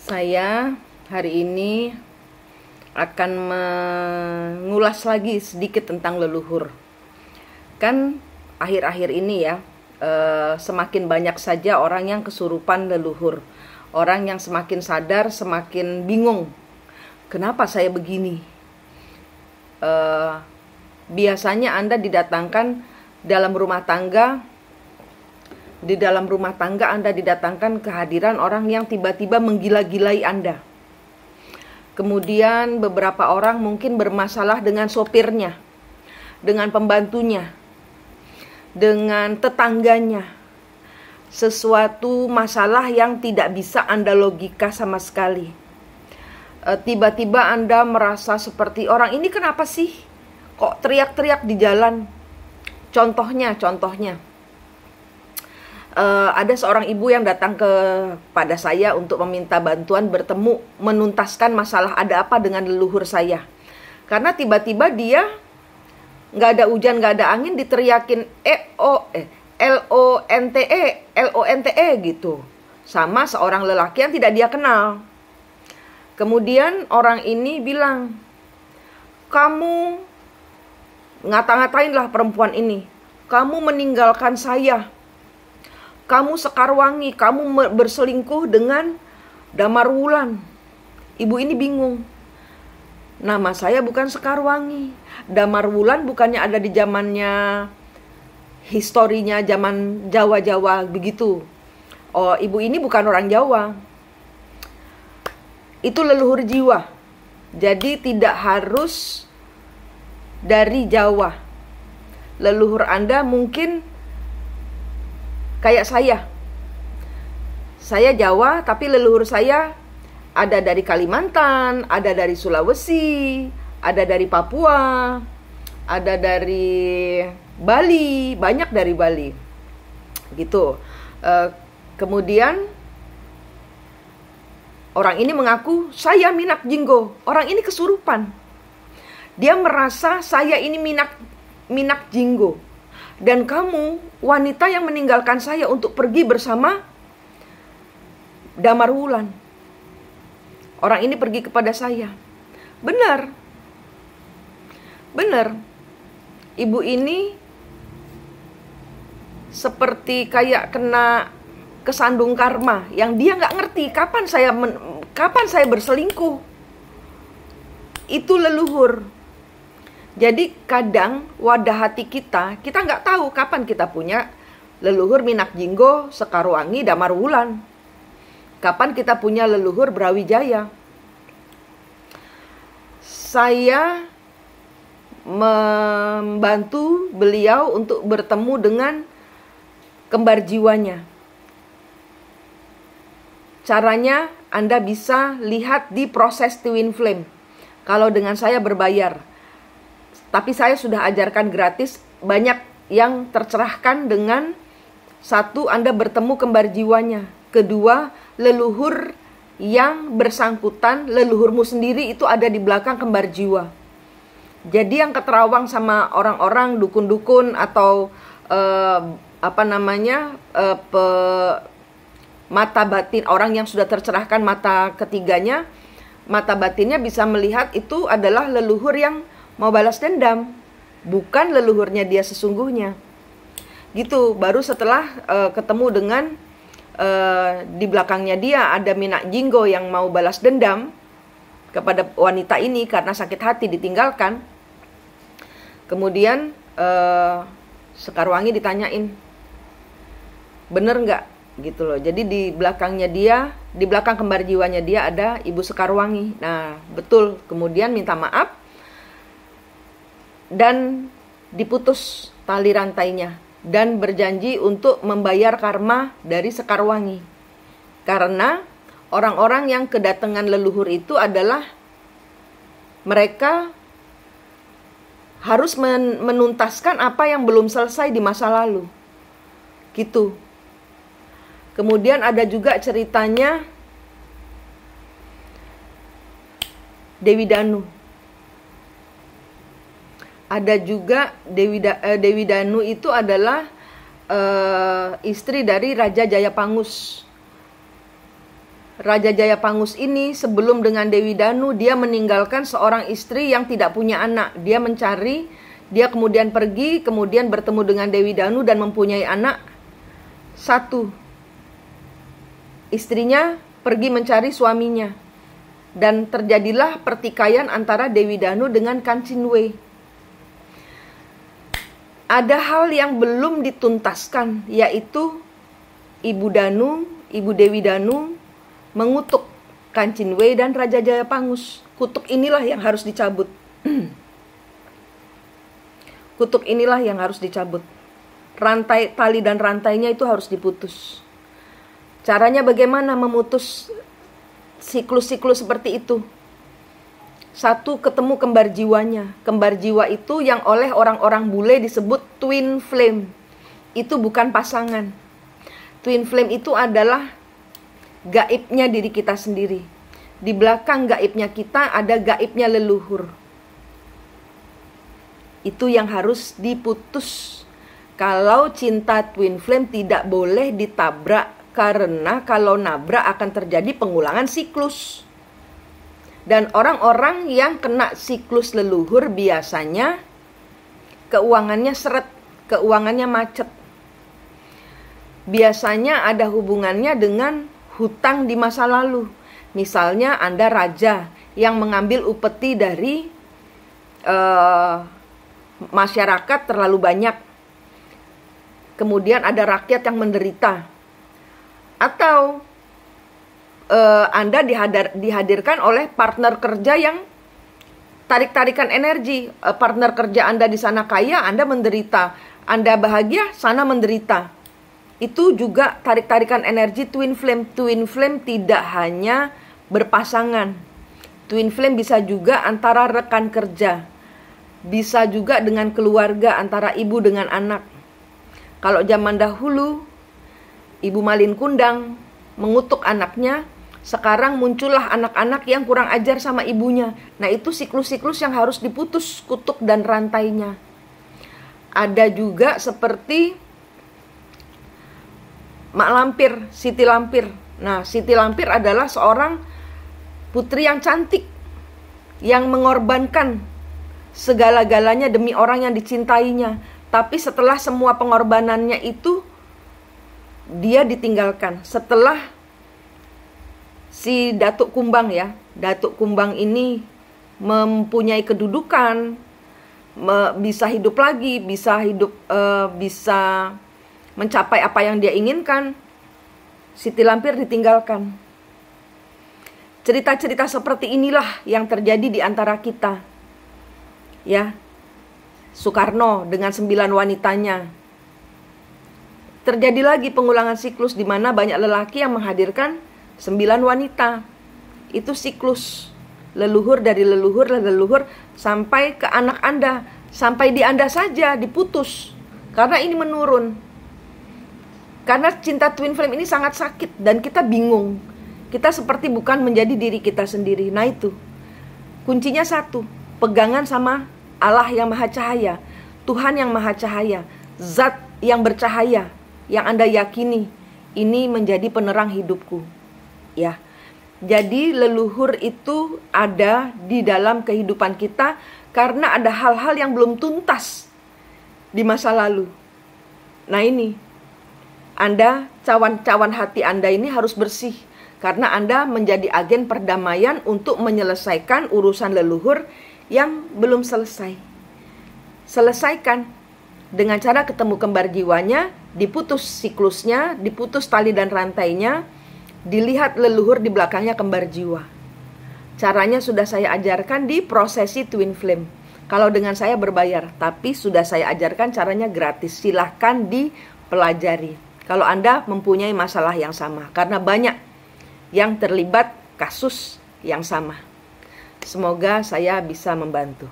Saya hari ini akan mengulas lagi sedikit tentang leluhur. Kan akhir-akhir ini ya, semakin banyak saja orang yang kesurupan leluhur. Orang yang semakin sadar semakin bingung. Kenapa saya begini? Biasanya Anda didatangkan dalam rumah tangga. Di dalam rumah tangga Anda didatangkan kehadiran orang yang tiba-tiba menggila-gilai Anda. Kemudian beberapa orang mungkin bermasalah dengan sopirnya, dengan pembantunya, dengan tetangganya. Sesuatu masalah yang tidak bisa Anda logika sama sekali. Tiba-tiba Anda merasa seperti orang ini kenapa sih? Kok teriak-teriak di jalan? Contohnya. Ada seorang ibu yang datang kepada saya untuk meminta bantuan bertemu menuntaskan masalah ada apa dengan leluhur saya. Karena tiba-tiba dia nggak ada hujan, nggak ada angin, diteriakin LONTE gitu. Sama seorang lelaki yang tidak dia kenal. Kemudian orang ini bilang, kamu ngata-ngatain lah perempuan ini. Kamu meninggalkan saya. Kamu Sekarwangi, kamu berselingkuh dengan Damar Wulan. Ibu ini bingung. Nama saya bukan Sekarwangi. Damar Wulan bukannya ada di zamannya, historinya zaman Jawa-Jawa begitu. Oh, ibu ini bukan orang Jawa. Itu leluhur jiwa. Jadi tidak harus dari Jawa. Leluhur Anda mungkin kayak saya Jawa, tapi leluhur saya ada dari Kalimantan, ada dari Sulawesi, ada dari Papua, ada dari Bali, banyak dari Bali, gitu. Kemudian orang ini mengaku saya Minak Jinggo. Orang ini kesurupan. Dia merasa saya ini Minak Jinggo. Dan kamu wanita yang meninggalkan saya untuk pergi bersama Damar Wulan. Orang ini pergi kepada saya. Benar. Ibu ini seperti kayak kena kesandung karma yang dia nggak ngerti kapan saya berselingkuh. Itu leluhur. Jadi kadang wadah hati kita nggak tahu kapan kita punya leluhur Minak Jinggo, Sekarwangi, Damar Wulan. Kapan kita punya leluhur Brawijaya. Saya membantu beliau untuk bertemu dengan kembar jiwanya. Caranya Anda bisa lihat di proses Twin Flame. Kalau dengan saya berbayar. Tapi saya sudah ajarkan gratis, banyak yang tercerahkan dengan satu, Anda bertemu kembar jiwanya. Kedua, leluhur yang bersangkutan, leluhurmu sendiri itu ada di belakang kembar jiwa. Jadi yang keterawang sama orang-orang, dukun-dukun atau mata batin, orang yang sudah tercerahkan mata ketiganya, mata batinnya bisa melihat itu adalah leluhur yang mau balas dendam, bukan leluhurnya dia sesungguhnya. Gitu, baru setelah ketemu dengan di belakangnya dia ada Minak Jinggo yang mau balas dendam kepada wanita ini karena sakit hati ditinggalkan. Kemudian Sekarwangi ditanyain, bener nggak? Gitu loh. Jadi di belakangnya dia, di belakang kembar jiwanya dia ada Ibu Sekarwangi. Nah, betul. Kemudian minta maaf. Dan diputus tali rantainya dan berjanji untuk membayar karma dari Sekarwangi. Karena orang-orang yang kedatangan leluhur itu adalah mereka harus menuntaskan apa yang belum selesai di masa lalu. Gitu. Kemudian ada juga ceritanya Dewi Danu. Ada juga Dewi Danu itu adalah istri dari Raja Jayapangus. Raja Jayapangus ini sebelum dengan Dewi Danu, dia meninggalkan seorang istri yang tidak punya anak. Dia mencari, dia kemudian pergi, kemudian bertemu dengan Dewi Danu dan mempunyai anak satu. Istrinya pergi mencari suaminya. Dan terjadilah pertikaian antara Dewi Danu dengan Kancinwe. Ada hal yang belum dituntaskan, yaitu Ibu Dewi Danu mengutuk Kancinwe dan Raja Jayapangus. Kutuk inilah yang harus dicabut. Kutuk inilah yang harus dicabut. Rantai, tali dan rantainya itu harus diputus. Caranya bagaimana memutus siklus-siklus seperti itu? Satu, ketemu kembar jiwanya. Kembar jiwa itu yang oleh orang-orang bule disebut twin flame. Itu bukan pasangan. Twin flame itu adalah gaibnya diri kita sendiri. Di belakang gaibnya kita ada gaibnya leluhur. Itu yang harus diputus. Kalau cinta twin flame tidak boleh ditabrak, karena kalau nabrak akan terjadi pengulangan siklus. Dan orang-orang yang kena siklus leluhur biasanya keuangannya seret, keuangannya macet. Biasanya ada hubungannya dengan hutang di masa lalu. Misalnya Anda raja yang mengambil upeti dari masyarakat terlalu banyak. Kemudian ada rakyat yang menderita. Atau Anda dihadirkan oleh partner kerja yang tarik-tarikan energi. Partner kerja Anda di sana kaya, Anda menderita. Anda bahagia, sana menderita. Itu juga tarik-tarikan energi twin flame. Twin flame tidak hanya berpasangan. Twin flame bisa juga antara rekan kerja. Bisa juga dengan keluarga, antara ibu dengan anak. Kalau zaman dahulu, Ibu Malin Kundang mengutuk anaknya, sekarang muncullah anak-anak yang kurang ajar sama ibunya. Nah, itu siklus-siklus yang harus diputus kutuk dan rantainya. Ada juga seperti Mak Lampir, Siti Lampir. Nah, Siti Lampir adalah seorang putri yang cantik, yang mengorbankan segala-galanya demi orang yang dicintainya. Tapi setelah semua pengorbanannya itu, dia ditinggalkan. Setelah si Datuk Kumbang ya, Datuk Kumbang ini mempunyai kedudukan, bisa hidup lagi, bisa mencapai apa yang dia inginkan, Siti Lampir ditinggalkan. Cerita-cerita seperti inilah yang terjadi di antara kita. Ya, Soekarno dengan 9 wanitanya. Terjadi lagi pengulangan siklus di mana banyak lelaki yang menghadirkan 9 wanita. Itu siklus leluhur dari leluhur sampai ke anak Anda, sampai di Anda saja diputus. Karena ini menurun. Karena cinta twin flame ini sangat sakit dan kita bingung. Kita seperti bukan menjadi diri kita sendiri. Nah itu, kuncinya satu, pegangan sama Allah yang Maha Cahaya, Tuhan yang Maha Cahaya, Zat yang bercahaya, yang Anda yakini, ini menjadi penerang hidupku. Ya, jadi leluhur itu ada di dalam kehidupan kita karena ada hal-hal yang belum tuntas di masa lalu. Nah ini, Anda, cawan-cawan hati Anda ini harus bersih. Karena Anda menjadi agen perdamaian untuk menyelesaikan urusan leluhur yang belum selesai. Selesaikan dengan cara ketemu kembar jiwanya, diputus siklusnya, diputus tali dan rantainya, dilihat leluhur di belakangnya kembar jiwa. Caranya sudah saya ajarkan di prosesi twin flame. Kalau dengan saya berbayar, tapi sudah saya ajarkan caranya gratis. Silahkan dipelajari. Kalau Anda mempunyai masalah yang sama, karena banyak yang terlibat kasus yang sama. Semoga saya bisa membantu.